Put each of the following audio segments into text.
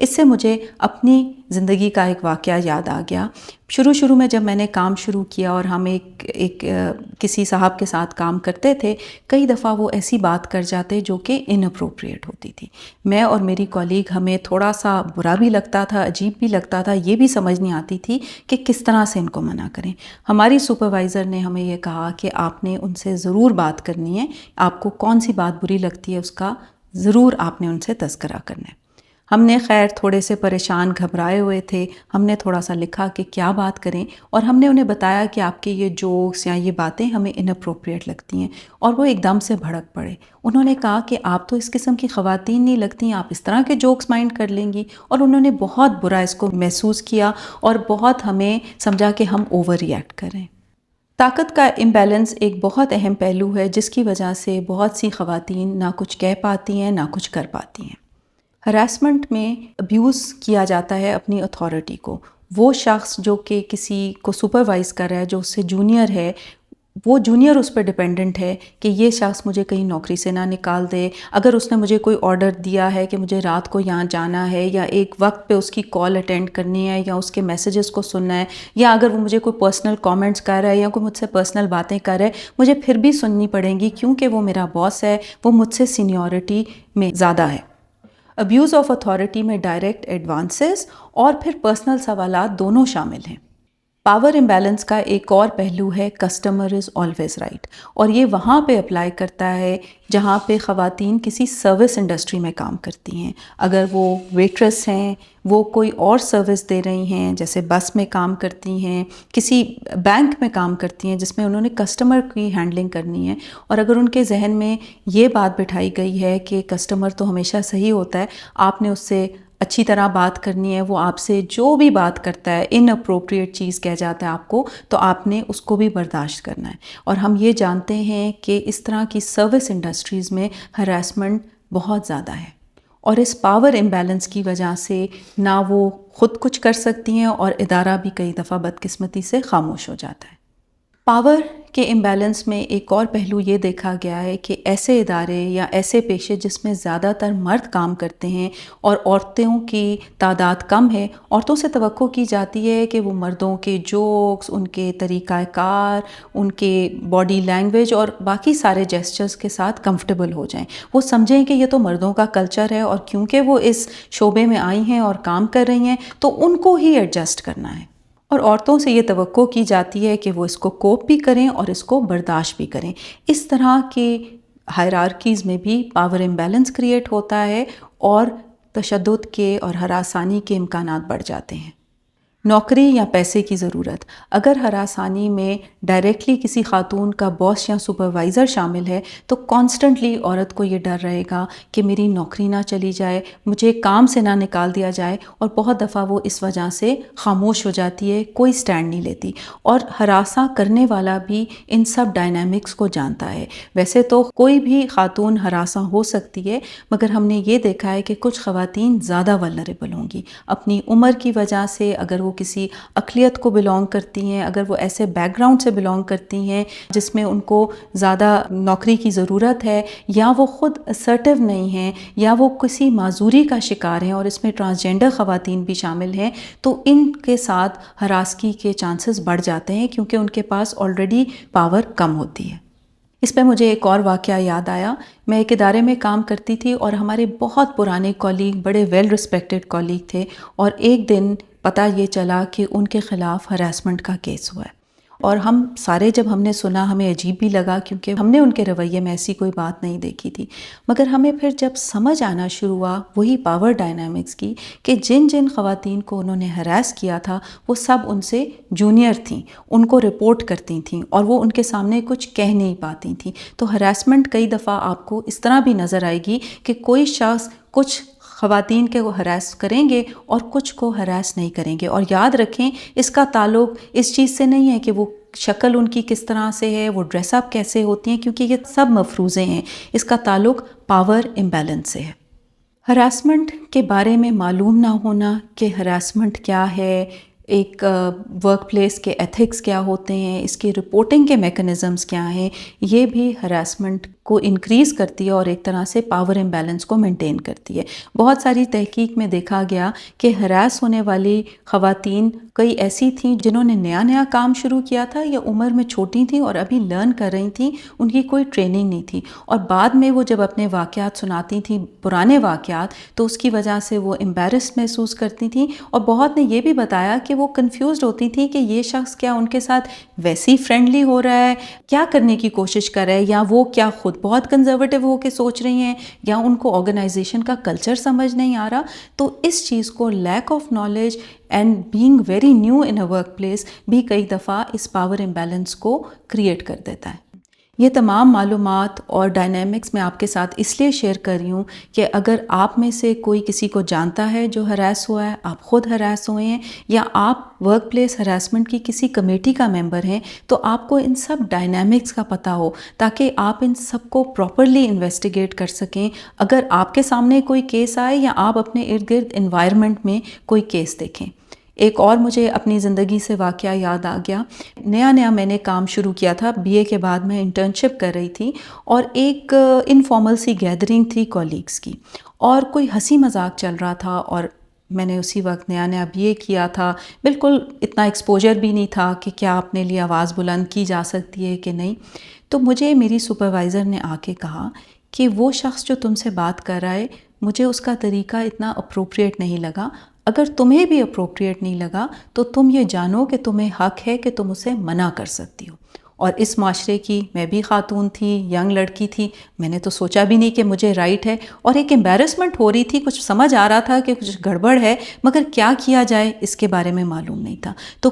اس سے مجھے اپنی زندگی کا ایک واقعہ یاد آ گیا۔ شروع میں جب میں نے کام شروع کیا اور ہم ایک کسی صاحب کے ساتھ کام کرتے تھے، کئی دفعہ وہ ایسی بات کر جاتے جو کہ اناپروپریٹ ہوتی تھی۔ میں اور میری کولیگ ہمیں تھوڑا سا برا بھی لگتا تھا، عجیب بھی لگتا تھا، یہ بھی سمجھ نہیں آتی تھی کہ کس طرح سے ان کو منع کریں۔ ہماری سپروائزر نے ہمیں یہ کہا کہ آپ نے ان سے ضرور بات کرنی ہے، آپ کو کون سی بات بری لگتی ہے اس کا ضرور آپ نے ان سے تذکرہ کرنا ہے۔ ہم نے خیر تھوڑے سے پریشان گھبرائے ہوئے تھے، ہم نے تھوڑا سا لکھا کہ کیا بات کریں، اور ہم نے انہیں بتایا کہ آپ کے یہ جوکس یا یہ باتیں ہمیں اناپروپریٹ لگتی ہیں، اور وہ ایک دم سے بھڑک پڑے۔ انہوں نے کہا کہ آپ تو اس قسم کی خواتین نہیں لگتی، آپ اس طرح کے جوکس مائنڈ کر لیں گی، اور انہوں نے بہت برا اس کو محسوس کیا اور بہت ہمیں سمجھا کہ ہم اوور ری ایکٹ کریں۔ طاقت کا امبیلنس ایک بہت اہم پہلو ہے جس کی وجہ سے بہت سی خواتین نہ کچھ کہہ پاتی ہیں نہ کچھ کر پاتی ہیں۔ ہراسمنٹ میں ابیوز کیا جاتا ہے اپنی اتھارٹی کو۔ وہ شخص جو کہ کسی کو سپروائز کر رہا ہے، جو اس سے جونیئر ہے، وہ جونیئر اس پہ ڈیپینڈنٹ ہے کہ یہ شخص مجھے کہیں نوکری سے نہ نکال دے۔ اگر اس نے مجھے کوئی آرڈر دیا ہے کہ مجھے رات کو یہاں جانا ہے، یا ایک وقت پہ اس کی کال اٹینڈ کرنی ہے، یا اس کے میسیجز کو سننا ہے، یا اگر وہ مجھے کوئی پرسنل کامنٹس کر رہا ہے یا کوئی مجھ سے پرسنل باتیں کر رہا ہے، مجھے پھر بھی سننی پڑیں گی کیونکہ وہ میرا باس ہے، وہ مجھ سے سینیورٹی میں زیادہ ہے۔ ابیوز آف اتھارٹی میں ڈائریکٹ ایڈوانسز اور پھر پرسنل سوالات دونوں شامل ہیں۔ پاور امبیلنس کا ایک اور پہلو ہے کسٹمر از آلویز رائٹ، اور یہ وہاں پہ اپلائی کرتا ہے جہاں پہ خواتین کسی سروس انڈسٹری میں کام کرتی ہیں۔ اگر وہ ویٹریس ہیں، وہ کوئی اور سروس دے رہی ہیں، جیسے بس میں کام کرتی ہیں، کسی بینک میں کام کرتی ہیں جس میں انہوں نے کسٹمر کی ہینڈلنگ کرنی ہے، اور اگر ان کے ذہن میں یہ بات بٹھائی گئی ہے کہ کسٹمر تو ہمیشہ صحیح ہوتا ہے، آپ نے اس سے اچھی طرح بات کرنی ہے، وہ آپ سے جو بھی بات کرتا ہے ان اپروپریٹ چیز کہہ جاتا ہے آپ کو، تو آپ نے اس کو بھی برداشت کرنا ہے۔ اور ہم یہ جانتے ہیں کہ اس طرح کی سروس انڈسٹریز میں ہراسمنٹ بہت زیادہ ہے، اور اس پاور امبیلنس کی وجہ سے نہ وہ خود کچھ کر سکتی ہیں اور ادارہ بھی کئی دفعہ بدقسمتی سے خاموش ہو جاتا ہے۔ پاور کے امبیلنس میں ایک اور پہلو یہ دیکھا گیا ہے کہ ایسے ادارے یا ایسے پیشے جس میں زیادہ تر مرد کام کرتے ہیں اور عورتوں کی تعداد کم ہے، عورتوں سے توقع کی جاتی ہے کہ وہ مردوں کے جوکس، ان کے طریقہ کار، ان کے باڈی لینگویج اور باقی سارے جیسچرز کے ساتھ کمفرٹیبل ہو جائیں۔ وہ سمجھیں کہ یہ تو مردوں کا کلچر ہے، اور کیونکہ وہ اس شعبے میں آئی ہیں اور کام کر رہی ہیں تو ان کو ہی ایڈجسٹ کرنا ہے، اور عورتوں سے یہ توقع کی جاتی ہے کہ وہ اس کو کوپ بھی کریں اور اس کو برداشت بھی کریں۔ اس طرح کے ہائرارکیز میں بھی پاور امبیلنس کریٹ ہوتا ہے اور تشدد کے اور ہراسانی کے امکانات بڑھ جاتے ہیں۔ نوکری یا پیسے کی ضرورت۔ اگر ہراسانی میں ڈائریکٹلی کسی خاتون کا باس یا سپروائزر شامل ہے تو کانسٹنٹلی عورت کو یہ ڈر رہے گا کہ میری نوکری نہ چلی جائے، مجھے کام سے نہ نکال دیا جائے، اور بہت دفعہ وہ اس وجہ سے خاموش ہو جاتی ہے، کوئی سٹینڈ نہیں لیتی، اور ہراساں کرنے والا بھی ان سب ڈائنامکس کو جانتا ہے۔ ویسے تو کوئی بھی خاتون ہراساں ہو سکتی ہے، مگر ہم نے یہ دیکھا ہے کہ کچھ خواتین زیادہ ولنریبل ہوں گی اپنی عمر کی وجہ سے، اگر وہ کسی اقلیت کو بلانگ کرتی ہیں، اگر وہ ایسے بیک گراؤنڈ سے بلانگ کرتی ہیں جس میں ان کو زیادہ نوکری کی ضرورت ہے، یا وہ خود اسرٹیو نہیں ہیں، یا وہ کسی معذوری کا شکار ہیں، اور اس میں ٹرانسجینڈر خواتین بھی شامل ہیں، تو ان کے ساتھ ہراسگی کے چانسز بڑھ جاتے ہیں کیونکہ ان کے پاس آلریڈی پاور کم ہوتی ہے۔ اس پہ مجھے ایک اور واقعہ یاد آیا۔ میں ایک ادارے میں کام کرتی تھی اور ہمارے بہت پرانے کولیگ، بڑے ویل ریسپیکٹڈ کولیگ تھے، اور ایک دن پتہ یہ چلا کہ ان کے خلاف ہراسمنٹ کا کیس ہوا ہے، اور ہم سارے جب ہم نے سنا ہمیں عجیب بھی لگا کیونکہ ہم نے ان کے رویے میں ایسی کوئی بات نہیں دیکھی تھی، مگر ہمیں پھر جب سمجھ آنا شروع ہوا وہی پاور ڈائنامکس کی کہ جن جن خواتین کو انہوں نے ہراس کیا تھا وہ سب ان سے جونیئر تھیں، ان کو رپورٹ کرتی تھیں اور وہ ان کے سامنے کچھ کہہ نہیں پاتی تھیں۔ تو ہراسمنٹ کئی دفعہ آپ کو اس طرح بھی نظر آئے گی کہ کوئی شخص کچھ خواتین کے وہ ہراس کریں گے اور کچھ کو ہراس نہیں کریں گے، اور یاد رکھیں اس کا تعلق اس چیز سے نہیں ہے کہ وہ شکل ان کی کس طرح سے ہے، وہ ڈریس اپ کیسے ہوتی ہیں، کیونکہ یہ سب مفروضے ہیں، اس کا تعلق پاور امبیلنس سے ہے۔ ہراسمنٹ کے بارے میں معلوم نہ ہونا کہ ہراسمنٹ کیا ہے، ایک ورک پلیس کے ایتھکس کیا ہوتے ہیں، اس کے رپورٹنگ کے میکنزمز کیا ہیں، یہ بھی ہراسمنٹ کو انکریز کرتی ہے اور ایک طرح سے پاور امبیلنس کو مینٹین کرتی ہے۔ بہت ساری تحقیق میں دیکھا گیا کہ ہراس ہونے والی خواتین کئی ایسی تھیں جنہوں نے نیا نیا کام شروع کیا تھا یا عمر میں چھوٹی تھیں اور ابھی لرن کر رہی تھیں، ان کی کوئی ٹریننگ نہیں تھی، اور بعد میں وہ جب اپنے واقعات سناتی تھیں، پرانے واقعات، تو اس کی وجہ سے وہ امبیرس محسوس کرتی تھیں، اور بہت نے یہ بھی بتایا کہ وہ کنفیوزڈ ہوتی تھیں کہ یہ شخص کیا ان کے ساتھ ویسی فرینڈلی ہو رہا ہے، کیا کرنے کی کوشش کر رہا ہے، یا وہ کیا خود بہت کنزرویٹو ہو کے سوچ رہی ہیں، یا ان کو آرگنائزیشن کا کلچر سمجھ نہیں آ رہا۔ تو اس چیز کو lack of knowledge and being very new in a work place بھی کئی دفعہ اس پاور امبیلنس کو کریٹ کر دیتا ہے۔ یہ تمام معلومات اور ڈائنامکس میں آپ کے ساتھ اس لیے شیئر کر رہی ہوں کہ اگر آپ میں سے کوئی کسی کو جانتا ہے جو ہراس ہوا ہے، آپ خود ہراس ہوئے ہیں، یا آپ ورک پلیس ہراسمنٹ کی کسی کمیٹی کا ممبر ہیں، تو آپ کو ان سب ڈائنامکس کا پتہ ہو تاکہ آپ ان سب کو پراپرلی انویسٹیگیٹ کر سکیں اگر آپ کے سامنے کوئی کیس آئے یا آپ اپنے ارد گرد انوائرمنٹ میں کوئی کیس دیکھیں۔ ایک اور مجھے اپنی زندگی سے واقعہ یاد آ گیا۔ نیا میں نے کام شروع کیا تھا، بی اے کے بعد میں انٹرنشپ کر رہی تھی، اور ایک انفارمل سی گیدرنگ تھی کولیگس کی، اور کوئی ہنسی مذاق چل رہا تھا، اور میں نے اسی وقت نیا بی اے کیا تھا، بالکل اتنا ایکسپوجر بھی نہیں تھا کہ کیا اپنے لیے آواز بلند کی جا سکتی ہے کہ نہیں۔ تو مجھے میری سپروائزر نے آ کے کہا کہ وہ شخص جو تم سے بات کر رہا ہے، مجھے اس کا طریقہ اتنا اپروپریٹ نہیں لگا، اگر تمہیں بھی اپروپریٹ نہیں لگا تو تم یہ جانو کہ تمہیں حق ہے کہ تم اسے منع کر سکتی ہو۔ اور اس معاشرے کی میں بھی خاتون تھی، ینگ لڑکی تھی، میں نے تو سوچا بھی نہیں کہ مجھے رائٹ ہے، اور ایک امبیرسمنٹ ہو رہی تھی، کچھ سمجھ آ رہا تھا کہ کچھ گڑبڑ ہے، مگر کیا کیا جائے اس کے بارے میں معلوم نہیں تھا۔ تو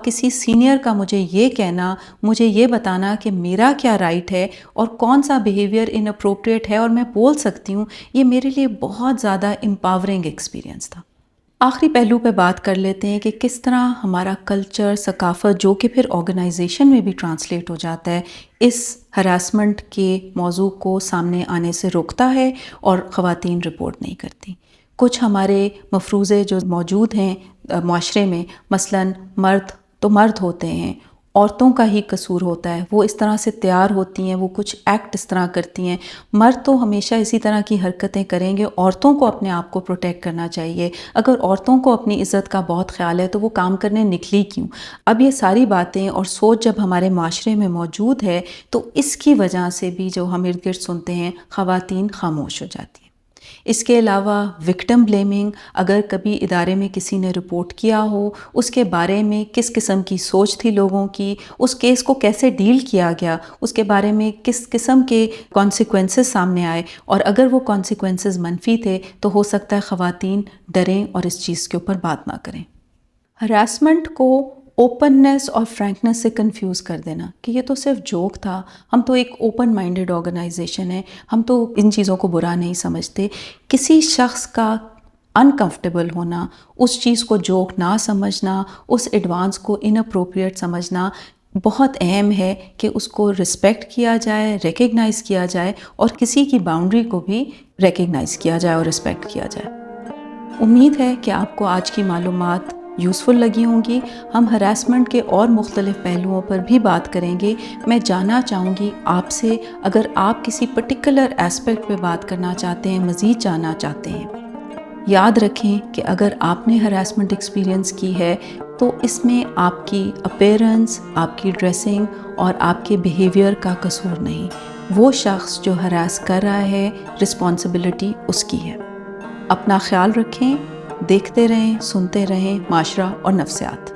کسی سینئر کا مجھے یہ کہنا، مجھے یہ بتانا کہ میرا کیا رائٹ ہے اور کون سا بیہیویئر ان اپروپریٹ ہے اور میں بول سکتی ہوں، یہ میرے لیے بہت زیادہ امپاورنگ ایکسپیرینس تھا۔ آخری پہلو پہ بات کر لیتے ہیں کہ کس طرح ہمارا کلچر، ثقافت، جو کہ پھر آرگنائزیشن میں بھی ٹرانسلیٹ ہو جاتا ہے، اس ہراسمنٹ کے موضوع کو سامنے آنے سے روکتا ہے اور خواتین رپورٹ نہیں کرتی۔ کچھ ہمارے مفروضے جو موجود ہیں معاشرے میں، مثلاً مرد تو مرد ہوتے ہیں، عورتوں کا ہی قصور ہوتا ہے، وہ اس طرح سے تیار ہوتی ہیں، وہ کچھ ایکٹ اس طرح کرتی ہیں، مرد تو ہمیشہ اسی طرح کی حرکتیں کریں گے، عورتوں کو اپنے آپ کو پروٹیکٹ کرنا چاہیے، اگر عورتوں کو اپنی عزت کا بہت خیال ہے تو وہ کام کرنے نکلی کیوں؟ اب یہ ساری باتیں اور سوچ جب ہمارے معاشرے میں موجود ہے تو اس کی وجہ سے بھی جو ہم ارد گرد سنتے ہیں، خواتین خاموش ہو جاتی ہیں۔ اس کے علاوہ وکٹم بلیمنگ، اگر کبھی ادارے میں کسی نے رپورٹ کیا ہو، اس کے بارے میں کس قسم کی سوچ تھی لوگوں کی، اس کیس کو کیسے ڈیل کیا گیا، اس کے بارے میں کس قسم کے کانسیکوینسز سامنے آئے، اور اگر وہ کانسیکوینسز منفی تھے تو ہو سکتا ہے خواتین ڈریں اور اس چیز کے اوپر بات نہ کریں۔ ہراسمنٹ کو اوپننس اور فرینکنس سے کنفیوز کر دینا کہ یہ تو صرف جوک تھا، ہم تو ایک اوپن مائنڈڈ آرگنائزیشن ہے، ہم تو ان چیزوں کو برا نہیں سمجھتے۔ کسی شخص کا انکمفرٹیبل ہونا، اس چیز کو جوک نہ سمجھنا، اس ایڈوانس کو اناپروپریٹ سمجھنا بہت اہم ہے کہ اس کو رسپیکٹ کیا جائے، ریکگنائز کیا جائے، اور کسی کی باؤنڈری کو بھی ریکگنائز کیا جائے اور رسپیکٹ کیا جائے۔ امید ہے کہ آپ کو آج کی معلومات یوزفل لگی ہوں گی۔ ہم ہراسمنٹ کے اور مختلف پہلوؤں پر بھی بات کریں گے۔ میں جاننا چاہوں گی آپ سے، اگر آپ کسی پرٹیکولر ایسپیکٹ پہ بات کرنا چاہتے ہیں، مزید جاننا چاہتے ہیں۔ یاد رکھیں کہ اگر آپ نے ہراسمنٹ ایکسپیرینس کی ہے تو اس میں آپ کی اپیرنس، آپ کی ڈریسنگ اور آپ کے بیہیویئر کا قصور نہیں۔ وہ شخص جو ہراس کر رہا ہے، رسپانسبلٹی اس کی ہے۔ اپنا خیال رکھیں، دیکھتے رہیں، سنتے رہیں معاشرہ اور نفسیات۔